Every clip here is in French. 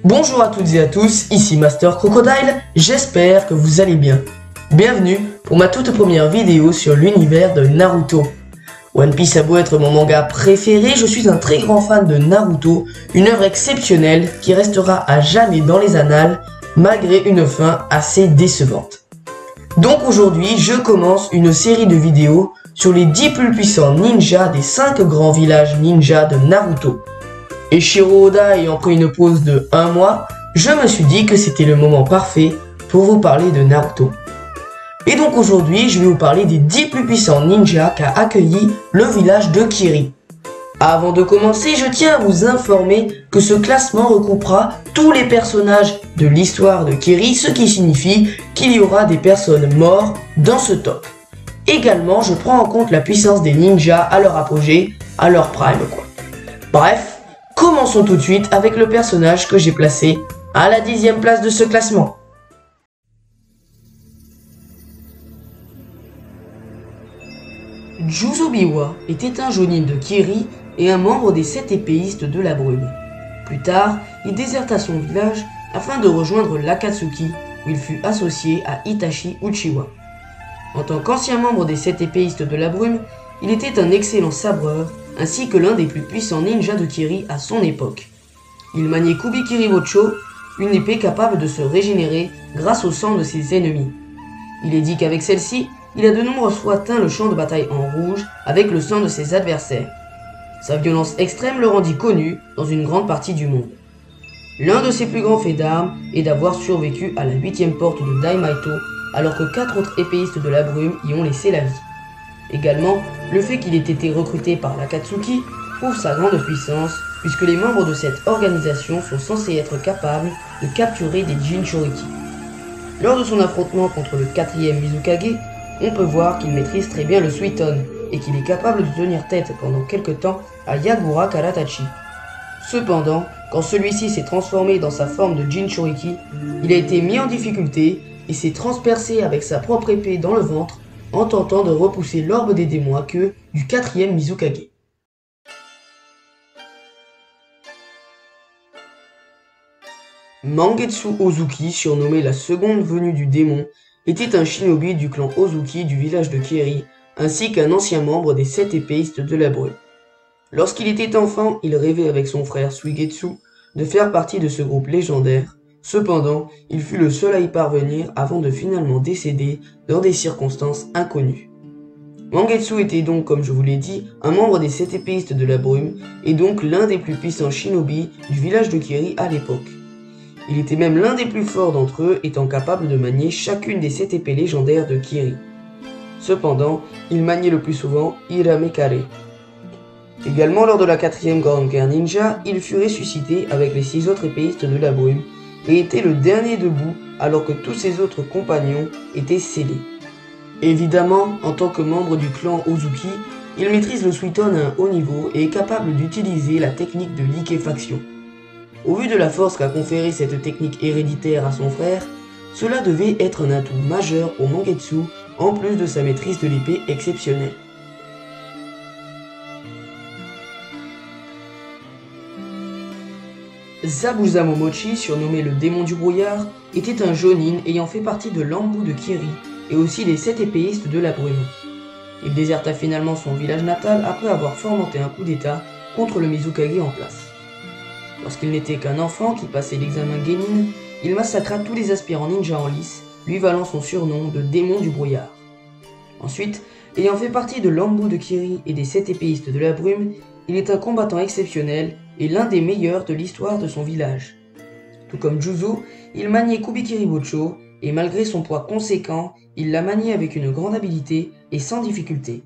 Bonjour à toutes et à tous, ici Master Crocodile, j'espère que vous allez bien. Bienvenue pour ma toute première vidéo sur l'univers de Naruto. One Piece a beau être mon manga préféré, je suis un très grand fan de Naruto, une œuvre exceptionnelle qui restera à jamais dans les annales, malgré une fin assez décevante. Donc aujourd'hui, je commence une série de vidéos sur les 10 plus puissants ninjas des 5 grands villages ninja de Naruto. Et Shiro Oda ayant pris une pause de 1 mois, je me suis dit que c'était le moment parfait pour vous parler de Naruto. Et donc aujourd'hui, je vais vous parler des 10 plus puissants ninjas qu'a accueilli le village de Kiri. Avant de commencer, je tiens à vous informer que ce classement recoupera tous les personnages de l'histoire de Kiri, ce qui signifie qu'il y aura des personnes mortes dans ce top. Également, je prends en compte la puissance des ninjas à leur apogée, à leur prime quoi. Bref, commençons tout de suite avec le personnage que j'ai placé à la 10e place de ce classement. Juzo Biwa était un jonin de Kiri et un membre des 7 épéistes de la brume. Plus tard, il déserta son village afin de rejoindre l'Akatsuki où il fut associé à Itachi Uchiwa. En tant qu'ancien membre des 7 épéistes de la brume, il était un excellent sabreur ainsi que l'un des plus puissants ninjas de Kiri à son époque. Il maniait Kubikiri Bocho, une épée capable de se régénérer grâce au sang de ses ennemis. Il est dit qu'avec celle-ci, il a de nombreuses fois teint le champ de bataille en rouge avec le sang de ses adversaires. Sa violence extrême le rendit connu dans une grande partie du monde. L'un de ses plus grands faits d'armes est d'avoir survécu à la 8e porte de Daimaito alors que 4 autres épéistes de la brume y ont laissé la vie. Également, le fait qu'il ait été recruté par l'Akatsuki prouve sa grande puissance puisque les membres de cette organisation sont censés être capables de capturer des Jinchuriki. Lors de son affrontement contre le 4e Mizukage, on peut voir qu'il maîtrise très bien le Suiton et qu'il est capable de tenir tête pendant quelque temps à Yagura Karatachi. Cependant, quand celui-ci s'est transformé dans sa forme de Jinchuriki, il a été mis en difficulté et s'est transpercé avec sa propre épée dans le ventre en tentant de repousser l'orbe des démons à queue du 4e Mizukage. Mangetsu Ozuki, surnommé la seconde venue du démon, était un shinobi du clan Ozuki du village de Kiri, ainsi qu'un ancien membre des 7 épéistes de la brume. Lorsqu'il était enfant, il rêvait avec son frère Suigetsu de faire partie de ce groupe légendaire. Cependant, il fut le seul à y parvenir avant de finalement décéder dans des circonstances inconnues. Mangetsu était donc, comme je vous l'ai dit, un membre des 7 épéistes de la brume et donc l'un des plus puissants shinobi du village de Kiri à l'époque. Il était même l'un des plus forts d'entre eux, étant capable de manier chacune des 7 épées légendaires de Kiri. Cependant, il maniait le plus souvent Hiramekare. Également lors de la 4e Grande Guerre Ninja, il fut ressuscité avec les 6 autres épéistes de la brume et était le dernier debout alors que tous ses autres compagnons étaient scellés. Évidemment, en tant que membre du clan Ozuki, il maîtrise le Suiton à un haut niveau et est capable d'utiliser la technique de liquéfaction. Au vu de la force qu'a conférée cette technique héréditaire à son frère, cela devait être un atout majeur pour Mangetsu, en plus de sa maîtrise de l'épée exceptionnelle. Zabuza Momochi, surnommé le démon du brouillard, était un jonin ayant fait partie de l'Anbu de Kiri et aussi des 7 épéistes de la brume. Il déserta finalement son village natal après avoir fomenté un coup d'état contre le Mizukage en place. Lorsqu'il n'était qu'un enfant qui passait l'examen Genin, il massacra tous les aspirants ninja en lice, lui valant son surnom de démon du brouillard. Ensuite, ayant fait partie de l'Anbu de Kiri et des 7 épéistes de la brume, il est un combattant exceptionnel et l'un des meilleurs de l'histoire de son village. Tout comme Juzo, il maniait Kubikiri Bocho et malgré son poids conséquent, il la maniait avec une grande habileté et sans difficulté.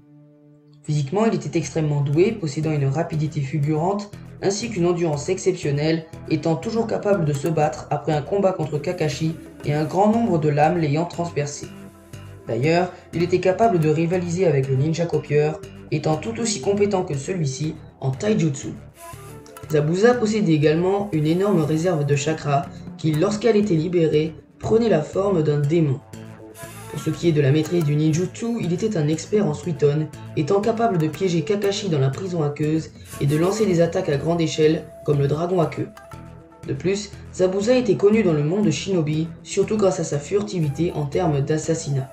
Physiquement, il était extrêmement doué, possédant une rapidité fulgurante ainsi qu'une endurance exceptionnelle, étant toujours capable de se battre après un combat contre Kakashi et un grand nombre de lames l'ayant transpercé. D'ailleurs, il était capable de rivaliser avec le ninja copieur, étant tout aussi compétent que celui-ci en taijutsu. Zabuza possédait également une énorme réserve de chakra qui, lorsqu'elle était libérée, prenait la forme d'un démon. Pour ce qui est de la maîtrise du ninjutsu, il était un expert en Suiton, étant capable de piéger Kakashi dans la prison aqueuse et de lancer des attaques à grande échelle comme le dragon à queue. De plus, Zabuza était connu dans le monde de Shinobi, surtout grâce à sa furtivité en termes d'assassinat.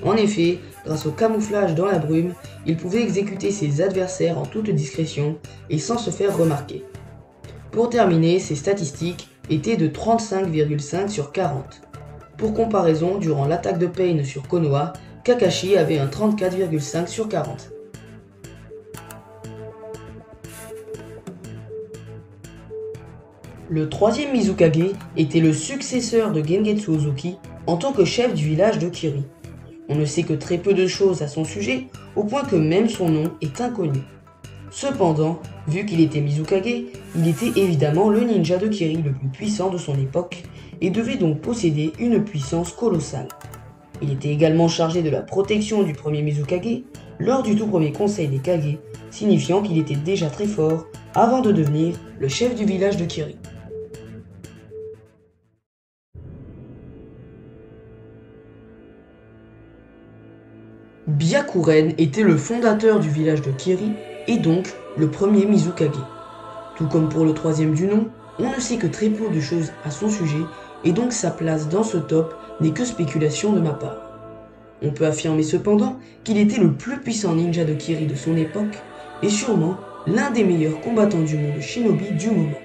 En effet, grâce au camouflage dans la brume, il pouvait exécuter ses adversaires en toute discrétion et sans se faire remarquer. Pour terminer, ses statistiques étaient de 35,5 sur 40. Pour comparaison, durant l'attaque de Pain sur Konoha, Kakashi avait un 34,5 sur 40. Le troisième Mizukage était le successeur de Gengetsu Ozuki en tant que chef du village de Kiri. On ne sait que très peu de choses à son sujet, au point que même son nom est inconnu. Cependant, vu qu'il était Mizukage, il était évidemment le ninja de Kiri le plus puissant de son époque et devait donc posséder une puissance colossale. Il était également chargé de la protection du premier Mizukage lors du tout premier conseil des Kage, signifiant qu'il était déjà très fort avant de devenir le chef du village de Kiri. Byakuren était le fondateur du village de Kiri et donc le premier Mizukage. Tout comme pour le troisième du nom, on ne sait que très peu de choses à son sujet et donc sa place dans ce top n'est que spéculation de ma part. On peut affirmer cependant qu'il était le plus puissant ninja de Kiri de son époque et sûrement l'un des meilleurs combattants du monde shinobi du moment.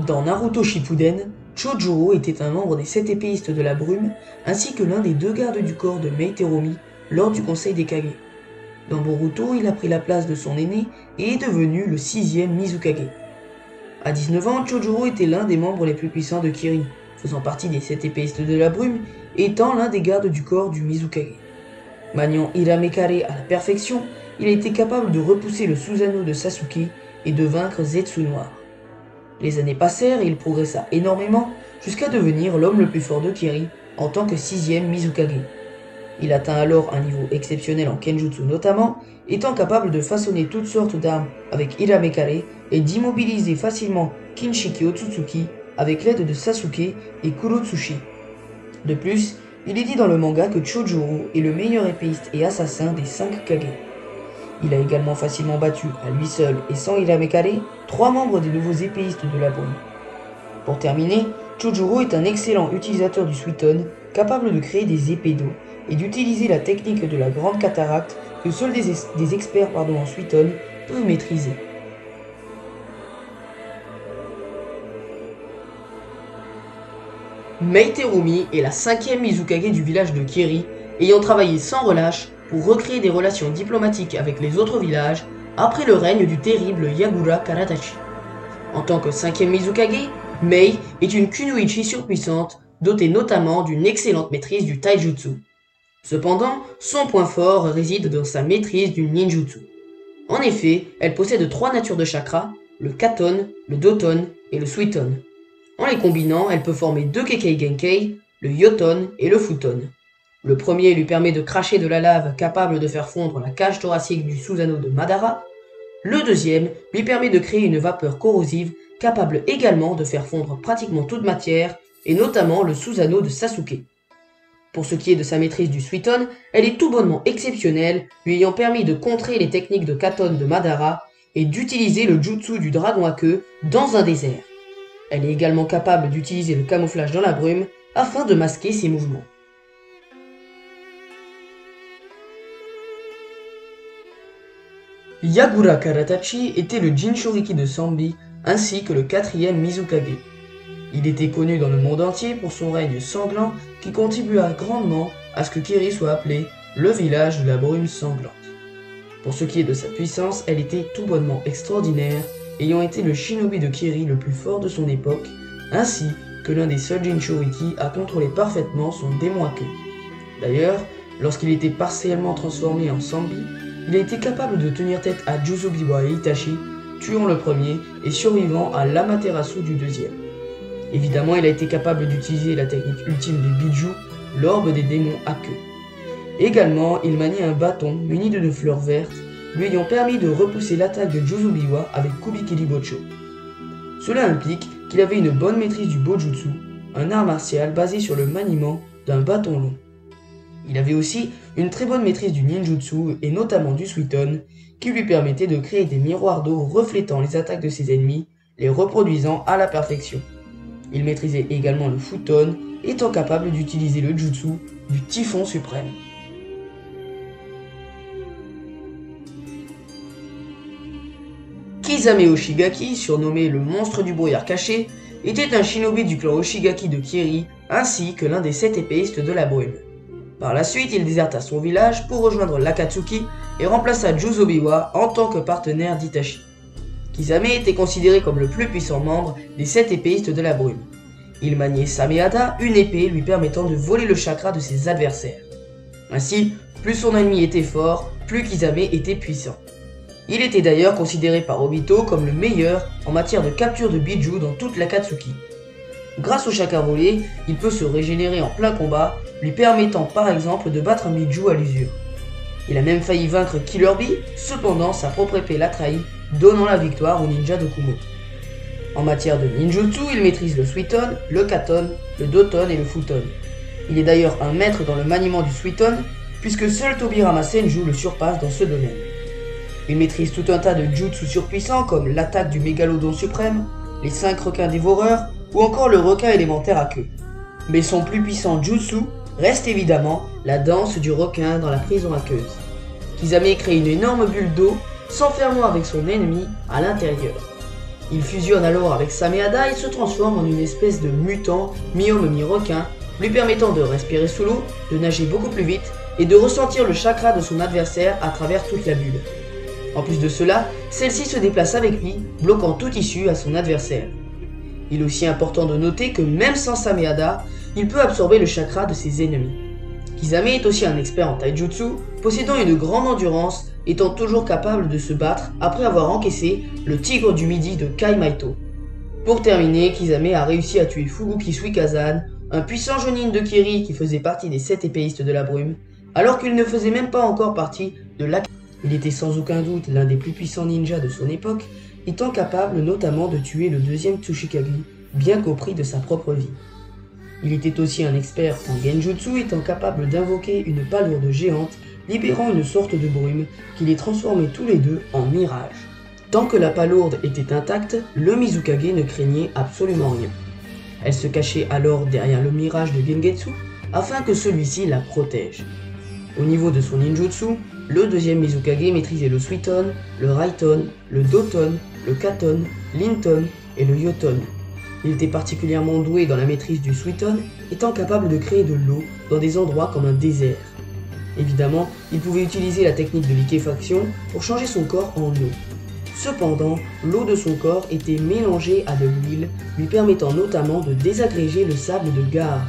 Dans Naruto Shippuden, Chojuro était un membre des 7 épéistes de la brume, ainsi que l'un des 2 gardes du corps de Meiteromi lors du conseil des Kage. Dans Boruto, il a pris la place de son aîné et est devenu le 6e Mizukage. À 19 ans, Chojuro était l'un des membres les plus puissants de Kiri, faisant partie des 7 épéistes de la brume et étant l'un des gardes du corps du Mizukage. Maniant Hiramekare à la perfection, il a été capable de repousser le Susanoo de Sasuke et de vaincre Zetsu Noir. Les années passèrent et il progressa énormément jusqu'à devenir l'homme le plus fort de Kiri en tant que 6e Mizukage. Il atteint alors un niveau exceptionnel en Kenjutsu notamment, étant capable de façonner toutes sortes d'armes avec Hiramekare et d'immobiliser facilement Kinshiki Otsutsuki avec l'aide de Sasuke et Kurotsushi. De plus, il est dit dans le manga que Chojuro est le meilleur épéiste et assassin des 5 Kage. Il a également facilement battu, à lui seul et sans Hiramekare, 3 membres des nouveaux épéistes de la brume. Pour terminer, Chojuro est un excellent utilisateur du Suiton, capable de créer des épées d'eau et d'utiliser la technique de la grande cataracte que seuls des experts en Suiton peuvent maîtriser. Meiteromi est la 5e Mizukage du village de Kiri, ayant travaillé sans relâche pour recréer des relations diplomatiques avec les autres villages après le règne du terrible Yagura Karatachi. En tant que 5e Mizukage, Mei est une kunoichi surpuissante, dotée notamment d'une excellente maîtrise du taijutsu. Cependant, son point fort réside dans sa maîtrise du ninjutsu. En effet, elle possède 3 natures de chakra, le Katon, le Doton et le Suiton. En les combinant, elle peut former 2 Kekkei Genkei, le Yoton et le Futon. Le premier lui permet de cracher de la lave capable de faire fondre la cage thoracique du Susanoo de Madara. Le deuxième lui permet de créer une vapeur corrosive capable également de faire fondre pratiquement toute matière, et notamment le Susanoo de Sasuke. Pour ce qui est de sa maîtrise du Suiton, elle est tout bonnement exceptionnelle, lui ayant permis de contrer les techniques de Katon de Madara et d'utiliser le jutsu du dragon à queue dans un désert. Elle est également capable d'utiliser le camouflage dans la brume afin de masquer ses mouvements. Yagura Karatachi était le Jinchuriki de Sanbi ainsi que le 4e Mizukage. Il était connu dans le monde entier pour son règne sanglant qui contribua grandement à ce que Kiri soit appelé le village de la brume sanglante. Pour ce qui est de sa puissance, elle était tout bonnement extraordinaire, ayant été le shinobi de Kiri le plus fort de son époque, ainsi que l'un des seuls Jinchuriki à contrôler parfaitement son démon à queue. D'ailleurs, lorsqu'il était partiellement transformé en Sanbi, il a été capable de tenir tête à Juzubiwa et Itachi, tuant le premier et survivant à l'Amaterasu du deuxième. Évidemment, il a été capable d'utiliser la technique ultime des Biju, l'orbe des démons à queue. Également, il maniait un bâton muni de 2 fleurs vertes, lui ayant permis de repousser l'attaque de Juzubiwa avec Kubikiri Bocho. Cela implique qu'il avait une bonne maîtrise du Bojutsu, un art martial basé sur le maniement d'un bâton long. Il avait aussi une très bonne maîtrise du ninjutsu et notamment du suiton, qui lui permettait de créer des miroirs d'eau reflétant les attaques de ses ennemis, les reproduisant à la perfection. Il maîtrisait également le futon, étant capable d'utiliser le jutsu du typhon suprême. Kisame Oshigaki, surnommé le monstre du brouillard caché, était un shinobi du clan Oshigaki de Kiri, ainsi que l'un des 7 épéistes de la brume. Par la suite, il déserta son village pour rejoindre l'Akatsuki et remplaça Juzobiwa en tant que partenaire d'Itachi. Kisame était considéré comme le plus puissant membre des 7 épéistes de la brume. Il maniait Sameada, une épée lui permettant de voler le chakra de ses adversaires. Ainsi, plus son ennemi était fort, plus Kisame était puissant. Il était d'ailleurs considéré par Obito comme le meilleur en matière de capture de Biju dans toute l'Akatsuki. Grâce au chakra volé, il peut se régénérer en plein combat, lui permettant par exemple de battre un Biju à l'usure. Il a même failli vaincre Killer Bee, cependant sa propre épée l'a trahi, donnant la victoire au ninja de Kumo. En matière de ninjutsu, il maîtrise le suiton, le katon, le doton et le futon. Il est d'ailleurs un maître dans le maniement du suiton, puisque seul Tobirama Senju le surpasse dans ce domaine. Il maîtrise tout un tas de jutsu surpuissants comme l'attaque du mégalodon suprême, les 5 requins dévoreurs ou encore le requin élémentaire à queue. Mais son plus puissant jutsu reste évidemment la danse du requin dans la prison aqueuse. Kisame crée une énorme bulle d'eau, s'enfermant avec son ennemi à l'intérieur. Il fusionne alors avec Sameada et se transforme en une espèce de mutant mi-homme mi-requin, lui permettant de respirer sous l'eau, de nager beaucoup plus vite et de ressentir le chakra de son adversaire à travers toute la bulle. En plus de cela, celle-ci se déplace avec lui, bloquant toute issue à son adversaire. Il est aussi important de noter que même sans Sameada, il peut absorber le chakra de ses ennemis. Kisame est aussi un expert en taijutsu, possédant une grande endurance, étant toujours capable de se battre après avoir encaissé le tigre du midi de Kai Maito. Pour terminer, Kisame a réussi à tuer Fubuki Suikazan, un puissant jonin de Kiri qui faisait partie des 7 épéistes de la brume, alors qu'il ne faisait même pas encore partie de l'Akatsuki. Il était sans aucun doute l'un des plus puissants ninjas de son époque, étant capable notamment de tuer le 2e Tsuchikage, bien qu'au prix de sa propre vie. Il était aussi un expert en genjutsu, étant capable d'invoquer une palourde géante, libérant une sorte de brume qui les transformait tous les deux en mirage. Tant que la palourde était intacte, le Mizukage ne craignait absolument rien. Elle se cachait alors derrière le mirage de Gengetsu, afin que celui-ci la protège. Au niveau de son ninjutsu, le 2e Mizukage maîtrisait le suiton, le raiton, le doton, le katon, l'inton et le yoton. Il était particulièrement doué dans la maîtrise du suiton, étant capable de créer de l'eau dans des endroits comme un désert. Évidemment, il pouvait utiliser la technique de liquéfaction pour changer son corps en eau. Cependant, l'eau de son corps était mélangée à de l'huile, lui permettant notamment de désagréger le sable de Gaara.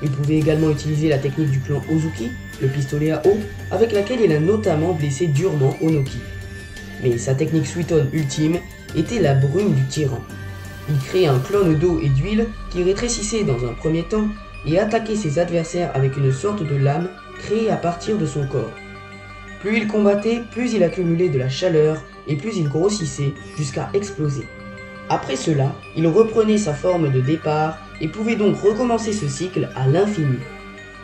Il pouvait également utiliser la technique du clan Ozuki, le pistolet à eau, avec laquelle il a notamment blessé durement Onoki. Mais sa technique suiton ultime était la brume du tyran. Il créait un clone d'eau et d'huile qui rétrécissait dans un premier temps et attaquait ses adversaires avec une sorte de lame créée à partir de son corps. Plus il combattait, plus il accumulait de la chaleur et plus il grossissait jusqu'à exploser. Après cela, il reprenait sa forme de départ et pouvait donc recommencer ce cycle à l'infini.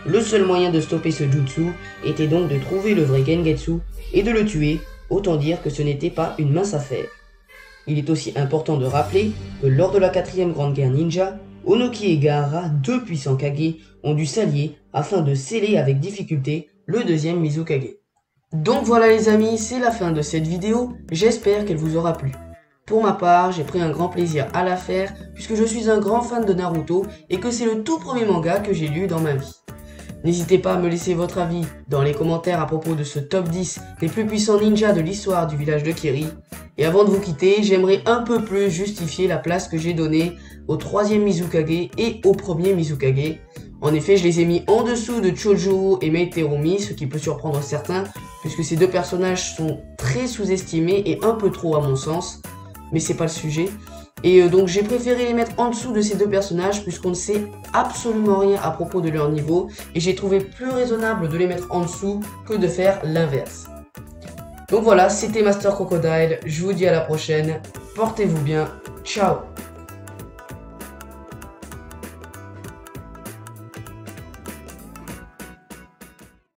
Le seul moyen de stopper ce jutsu était donc de trouver le vrai Gengetsu et de le tuer, autant dire que ce n'était pas une mince affaire. Il est aussi important de rappeler que lors de la 4e grande guerre ninja, Onoki et Gaara, 2 puissants Kage, ont dû s'allier afin de sceller avec difficulté le 2e Mizukage. Donc voilà les amis, c'est la fin de cette vidéo, j'espère qu'elle vous aura plu. Pour ma part, j'ai pris un grand plaisir à la faire puisque je suis un grand fan de Naruto et que c'est le tout premier manga que j'ai lu dans ma vie. N'hésitez pas à me laisser votre avis dans les commentaires à propos de ce top 10 des plus puissants ninjas de l'histoire du village de Kiri. Et avant de vous quitter, j'aimerais un peu plus justifier la place que j'ai donnée au 3e Mizukage et au 1er Mizukage. En effet, je les ai mis en dessous de Chojuro et Meiterumi, ce qui peut surprendre certains, puisque ces 2 personnages sont très sous-estimés et un peu trop à mon sens. Mais c'est pas le sujet. Et donc j'ai préféré les mettre en dessous de ces 2 personnages puisqu'on ne sait absolument rien à propos de leur niveau et j'ai trouvé plus raisonnable de les mettre en dessous que de faire l'inverse. Donc voilà, c'était Master Crocodile, je vous dis à la prochaine, portez-vous bien, ciao.